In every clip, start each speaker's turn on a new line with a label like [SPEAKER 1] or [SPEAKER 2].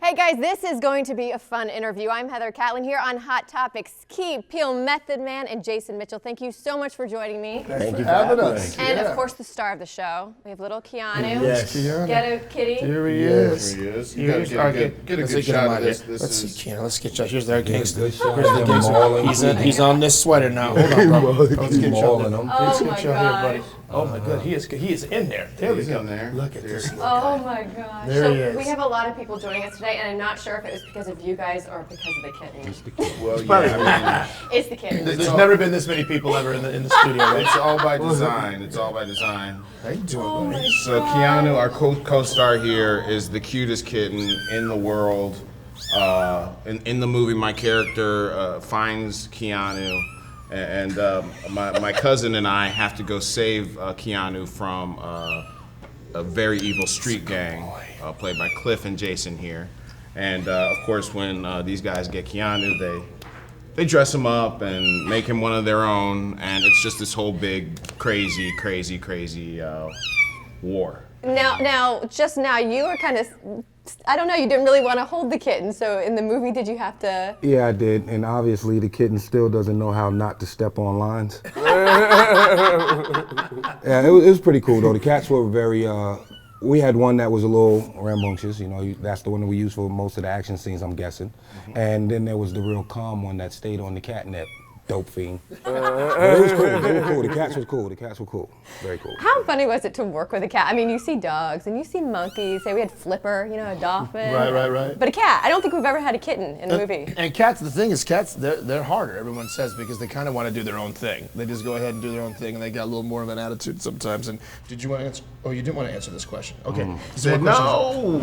[SPEAKER 1] Hey guys, this is going to be a fun interview. I'm Heather Catlin here on Hot Topics. Peele, Method Man, and Jason Mitchell. Thank you so much for joining me.
[SPEAKER 2] Thank you for having us.
[SPEAKER 1] And of course, the star of the show. We have little Keanu.
[SPEAKER 2] Yes.
[SPEAKER 1] Get a kitty.
[SPEAKER 2] Here he is.
[SPEAKER 3] Here he is. You gotta get a good shot of this.
[SPEAKER 2] Let's see, Keanu. Let's get you. Here's our gangster. Here's
[SPEAKER 3] the
[SPEAKER 2] gangster. He's on this sweater now. Hold on, bro. Let's get you
[SPEAKER 1] Oh
[SPEAKER 2] here,
[SPEAKER 1] my God.
[SPEAKER 2] buddy. Oh my God, he is in there. There we go. Look at this.
[SPEAKER 1] Oh my gosh.
[SPEAKER 2] There he is.
[SPEAKER 1] We have a lot of people joining us today, and I'm not sure if it was because of you guys or because of the kitten.
[SPEAKER 3] Well, yeah,
[SPEAKER 1] It's the kitten.
[SPEAKER 2] There's never been this many people ever in the studio. Right?
[SPEAKER 3] it's all by design. It's all by design.
[SPEAKER 2] How you doing, buddy?
[SPEAKER 3] So Keanu, our co-star here, is the cutest kitten in the world. In the movie, my character finds Keanu, and my cousin and I have to go save Keanu from a very evil street gang, played by Cliff and Jason here. And of course, when these guys get Keanu, they dress him up and make him one of their own, and it's just this whole big, crazy war.
[SPEAKER 1] Just now, you were kind of, I don't know, you didn't really want to hold the kitten, so in the movie, did you have to?
[SPEAKER 4] Yeah, I did, and obviously the kitten still doesn't know how not to step on lines. Yeah, it was pretty cool though. The cats were very, we had one that was a little rambunctious, you know, that's the one that we used for most of the action scenes, I'm guessing. And then there was the real calm one that stayed on the catnip. Dope fiend. But it was cool. They were cool. The cats were cool. The cats were cool. Very cool.
[SPEAKER 1] How funny was it to work with a cat? I mean, you see dogs and you see monkeys. Say we had Flipper, you know, a dolphin.
[SPEAKER 2] Right.
[SPEAKER 1] But a cat. I don't think we've ever had a kitten in a movie.
[SPEAKER 2] And cats, the thing is, cats, they're harder, everyone says, because they kind of want to do their own thing. They just go ahead and do their own thing, and they got a little more of an attitude sometimes. And did you want to answer? Oh, you didn't want to answer this question. Okay.
[SPEAKER 3] Said no.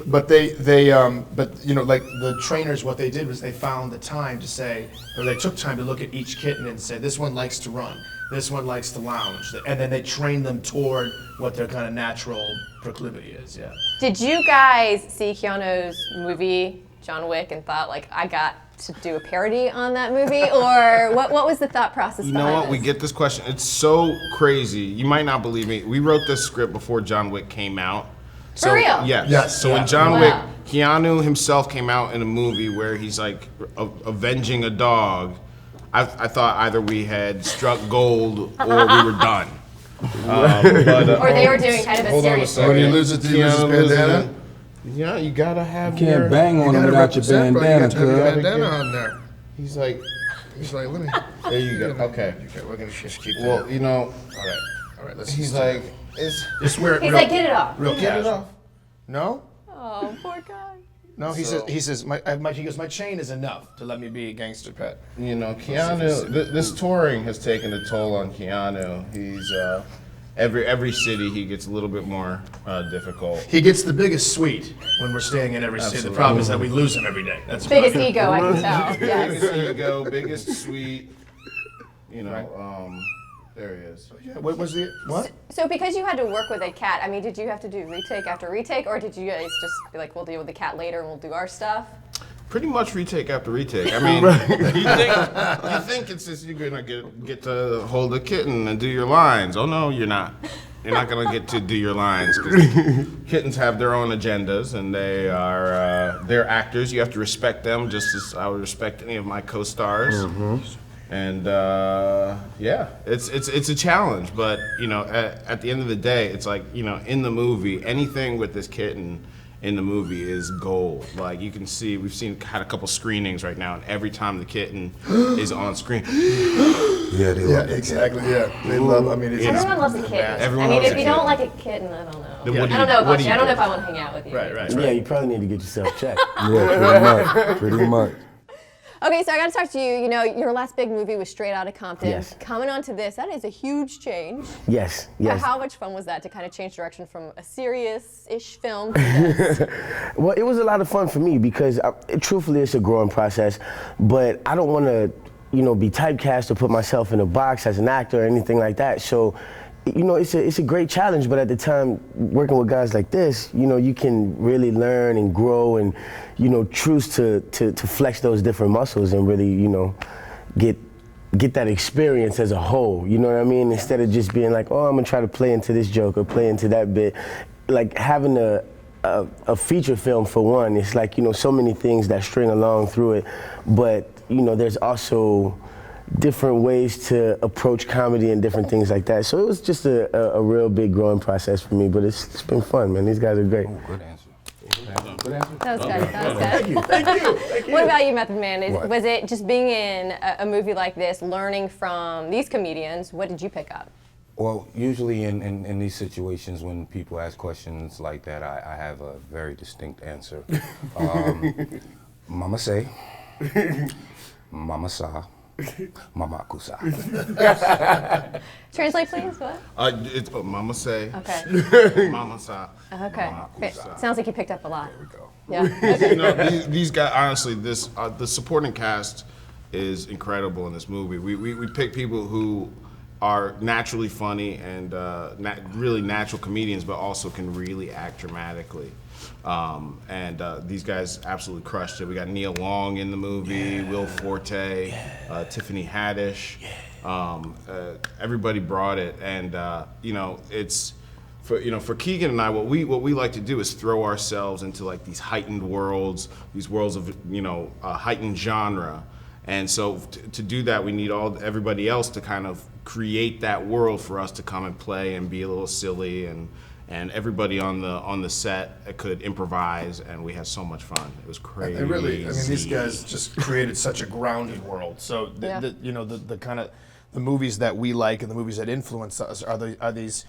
[SPEAKER 2] But but you know, like the trainers, what they did was they found the time to say, or they took time to look at each kitten and say, this one likes to run, this one likes to lounge, and then they train them toward what their kind of natural proclivity is. Yeah.
[SPEAKER 1] Did you guys see Keanu's movie, John Wick, and thought, like, I got to do a parody on that movie? Or what was the thought process
[SPEAKER 3] You
[SPEAKER 1] behind
[SPEAKER 3] know what?
[SPEAKER 1] this?
[SPEAKER 3] We get this question. It's so crazy. You might not believe me. We wrote this script before John Wick came out.
[SPEAKER 1] For real?
[SPEAKER 3] Yes. So when John
[SPEAKER 1] Wow.
[SPEAKER 3] Wick, Keanu himself came out in a movie where he's like avenging a dog. I thought either we had struck gold or we were done.
[SPEAKER 1] Or they were doing kind of a
[SPEAKER 3] Hold on a
[SPEAKER 1] serious
[SPEAKER 3] second.
[SPEAKER 2] When he loses, did he lose his bandana?
[SPEAKER 3] Yeah, you gotta have
[SPEAKER 4] You can't bang on him without your bandana,
[SPEAKER 2] You got to have your
[SPEAKER 4] cuz.
[SPEAKER 2] bandana on there.
[SPEAKER 3] He's like,
[SPEAKER 2] He's like, let me.
[SPEAKER 3] there you go. Okay.
[SPEAKER 2] We're gonna just keep that.
[SPEAKER 3] Well, you know,
[SPEAKER 2] All right. Let's.
[SPEAKER 3] he's like, it's.
[SPEAKER 2] Just wear it.
[SPEAKER 1] He's
[SPEAKER 2] real,
[SPEAKER 1] like, get it off.
[SPEAKER 2] Real
[SPEAKER 3] Get it
[SPEAKER 2] casual.
[SPEAKER 3] off.
[SPEAKER 2] No.
[SPEAKER 1] Oh, poor guy.
[SPEAKER 2] No. He says. He goes. My chain is enough to let me be a gangster pet.
[SPEAKER 3] You know, Keanu, this touring has taken a toll on Keanu. He's, every city he gets a little bit more difficult.
[SPEAKER 2] He gets the biggest suite when we're staying in every city. The
[SPEAKER 3] Absolutely.
[SPEAKER 2] problem is that we lose him every day. That's
[SPEAKER 1] Biggest ego, I can tell. Yes.
[SPEAKER 3] Biggest ego, biggest suite, you know, there he is.
[SPEAKER 2] Yeah, what was the what?
[SPEAKER 1] So because you had to work with a cat, I mean, did you have to do retake after retake, or did you guys just be like, we'll deal with the cat later and we'll do our stuff?
[SPEAKER 3] Pretty much retake after retake. I mean, you think it's just you're gonna get to hold a kitten and do your lines. Oh no, you're not. You're not gonna get to do your lines because kittens have their own agendas and they're actors. You have to respect them just as I would respect any of my co-stars. And yeah, it's a challenge. But you know, at the end of the day, it's like, you know, in the movie, anything with this kitten in the movie is gold. Like you can see, had a couple screenings right now, and every time the kitten is on screen,
[SPEAKER 4] Yeah, they love it.
[SPEAKER 2] Exactly. Yeah. They love. I mean, it's
[SPEAKER 1] Everyone loves a kitten.
[SPEAKER 3] Everyone
[SPEAKER 1] I mean,
[SPEAKER 3] loves
[SPEAKER 1] if
[SPEAKER 3] a
[SPEAKER 1] you don't
[SPEAKER 3] kitten.
[SPEAKER 1] like a kitten, I don't know.
[SPEAKER 3] Then what do
[SPEAKER 1] I don't know
[SPEAKER 3] what
[SPEAKER 1] about
[SPEAKER 3] do
[SPEAKER 1] you.
[SPEAKER 3] you
[SPEAKER 1] I don't know
[SPEAKER 3] do?
[SPEAKER 1] if I want to hang out with you.
[SPEAKER 2] right.
[SPEAKER 5] Yeah, you probably need to get yourself checked.
[SPEAKER 4] Yeah, pretty much.
[SPEAKER 1] Okay, so I got to talk to you. You know, your last big movie was Straight Outta Compton.
[SPEAKER 5] Yes.
[SPEAKER 1] Coming on to this, that is a huge change.
[SPEAKER 5] Yes.
[SPEAKER 1] How much fun was that to kind of change direction from a serious-ish film to this?
[SPEAKER 5] Well, it was a lot of fun for me because, truthfully, it's a growing process. But I don't want to, be typecast or put myself in a box as an actor or anything like that. So, it's a great challenge. But at the time, working with guys like this, you can really learn and grow and, choose to flex those different muscles and really, get that experience as a whole. You know what I mean? Instead of just being like, oh, I'm gonna try to play into this joke or play into that bit, like having a a feature film for one. It's like, you know, so many things that string along through it, but you know, there's also different ways to approach comedy and different things like that. So it was just a real big growing process for me, but it's been fun, man. These guys are great.
[SPEAKER 4] Ooh, good answer.
[SPEAKER 1] That was good. That was good. Thank you. What about you, Method Man? Was it just being in a movie like this, learning from these comedians? What did you pick up?
[SPEAKER 4] Well, usually in these situations when people ask questions like that, I have a very distinct answer. Mama say, Mama sa, Mama kusa.
[SPEAKER 1] Translate, please. What?
[SPEAKER 3] It's what Mama say.
[SPEAKER 1] Okay.
[SPEAKER 3] Mama sa.
[SPEAKER 1] Okay.
[SPEAKER 3] Mama kusa.
[SPEAKER 1] Sounds like you picked up a lot.
[SPEAKER 3] There we go.
[SPEAKER 1] Yeah.
[SPEAKER 3] You know, these guys, honestly, the supporting cast is incredible in this movie. We pick people who are naturally funny and really natural comedians, but also can really act dramatically. These guys absolutely crushed it. We got Nia Long in the movie, Will Forte, Tiffany Haddish. Everybody brought it, and you know, it's for Keegan and I, what we like to do is throw ourselves into like these heightened worlds, these worlds of heightened genre. And so to do that, we need everybody else to kind of create that world for us to come and play and be a little silly, and everybody on the set could improvise, and we had so much fun. It was crazy.
[SPEAKER 2] And really, I mean, these guys just created such a grounded world. So the kind of the movies that we like and the movies that influence us are this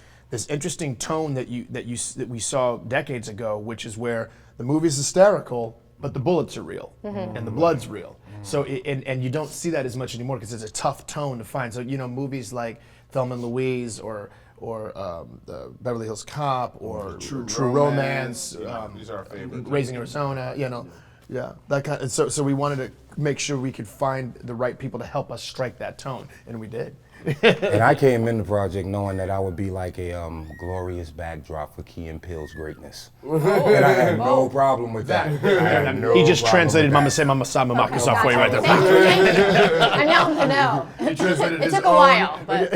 [SPEAKER 2] interesting tone that we saw decades ago, which is where the movie's hysterical, but the bullets are real and the blood's real. So and you don't see that as much anymore because it's a tough tone to find. So you know, movies like Thelma and Louise or the Beverly Hills Cop or True Romance,
[SPEAKER 3] these are our favorites.
[SPEAKER 2] Raising Arizona, you know, yeah, that kind. So we wanted to make sure we could find the right people to help us strike that tone, and we did.
[SPEAKER 4] And I came in the project knowing that I would be like a glorious backdrop for Key and Peele's greatness. And I had no problem with that. I had no
[SPEAKER 2] He just
[SPEAKER 4] problem
[SPEAKER 2] translated
[SPEAKER 4] with
[SPEAKER 2] Mama
[SPEAKER 4] that.
[SPEAKER 2] Say Mama Sa Mama Kusa for you right there.
[SPEAKER 1] Thank you. I know.
[SPEAKER 2] He translated
[SPEAKER 1] It
[SPEAKER 2] his
[SPEAKER 1] took a
[SPEAKER 2] own-
[SPEAKER 1] while, but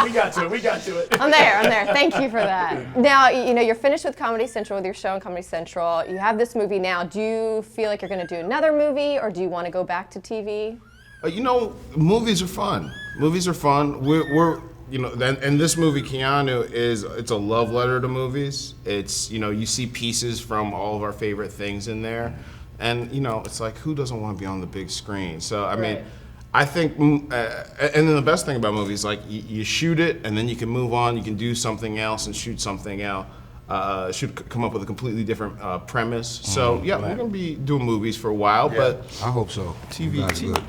[SPEAKER 2] We got to it.
[SPEAKER 1] I'm there. Thank you for that. Now, you know, you're finished with Comedy Central, with your show on Comedy Central. You have this movie now. Do you feel like you're going to do another movie, or do you want to go back to TV?
[SPEAKER 3] You know, movies are fun. Movies are fun. We're you know, and this movie, Keanu, it's a love letter to movies. It's, you know, you see pieces from all of our favorite things in there, and you know, it's like, who doesn't want to be on the big screen? So I mean, I think, and then the best thing about movies, like you shoot it, and then you can move on. You can do something else and shoot something else. Should come up with a completely different premise. So yeah, we're gonna be doing movies for a while, but
[SPEAKER 4] I hope so.
[SPEAKER 3] TV.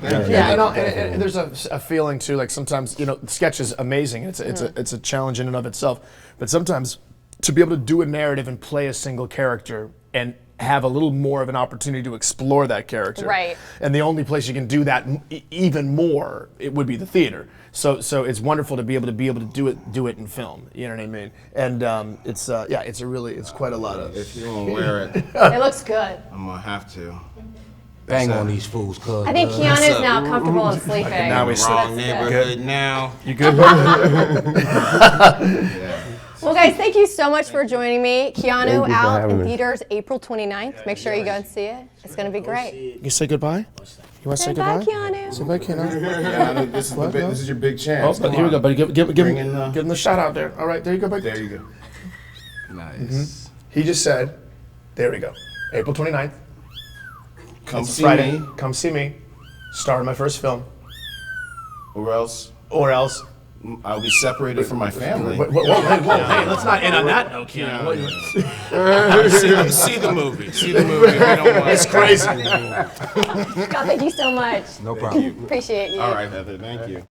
[SPEAKER 2] And there's a feeling too, like sometimes, you know, sketch is amazing. It's a challenge in and of itself, but sometimes to be able to do a narrative and play a single character and have a little more of an opportunity to explore that character.
[SPEAKER 1] Right.
[SPEAKER 2] And the only place you can do that even more, it would be the theater. So it's wonderful to be able to do it in film. You know what I mean? And it's quite a lot of.
[SPEAKER 3] If you don't wear it,
[SPEAKER 1] It looks good.
[SPEAKER 3] I'm gonna have to.
[SPEAKER 4] Bang on these fools, cuz.
[SPEAKER 1] I think Keanu's now comfortable in sleeping.
[SPEAKER 2] Now we
[SPEAKER 3] Wrong
[SPEAKER 2] sleep.
[SPEAKER 3] neighborhood now.
[SPEAKER 2] You good?
[SPEAKER 1] Well, guys, thank you so much for joining me.
[SPEAKER 5] Thank
[SPEAKER 1] Keanu
[SPEAKER 5] you for
[SPEAKER 1] out
[SPEAKER 5] having
[SPEAKER 1] in
[SPEAKER 5] me.
[SPEAKER 1] theaters April 29th. Make sure you go and see it. It's going to be great.
[SPEAKER 2] You say goodbye? You want to say
[SPEAKER 1] Bye,
[SPEAKER 2] goodbye?
[SPEAKER 1] Keanu.
[SPEAKER 2] Say bye, Keanu.
[SPEAKER 3] Yeah, this is your big chance.
[SPEAKER 2] Oh, here we go, buddy. Give
[SPEAKER 3] Bring in the-
[SPEAKER 2] him the shout out there. All right, there you go, buddy.
[SPEAKER 3] There you go. Nice.
[SPEAKER 2] He just said, there we go. April 29th.
[SPEAKER 3] Come
[SPEAKER 2] It's
[SPEAKER 3] see
[SPEAKER 2] Friday.
[SPEAKER 3] me,
[SPEAKER 2] Come see me. Star in my first film.
[SPEAKER 3] or else
[SPEAKER 2] Or else.
[SPEAKER 3] I'll be separated from my family.
[SPEAKER 2] Hey, let's not end on that note, Keanu.
[SPEAKER 3] See the movie. See the movie. We don't want
[SPEAKER 2] It's crazy.
[SPEAKER 1] God, thank you so much.
[SPEAKER 4] No problem.
[SPEAKER 1] Appreciate you.
[SPEAKER 3] All right, Heather. Thank you.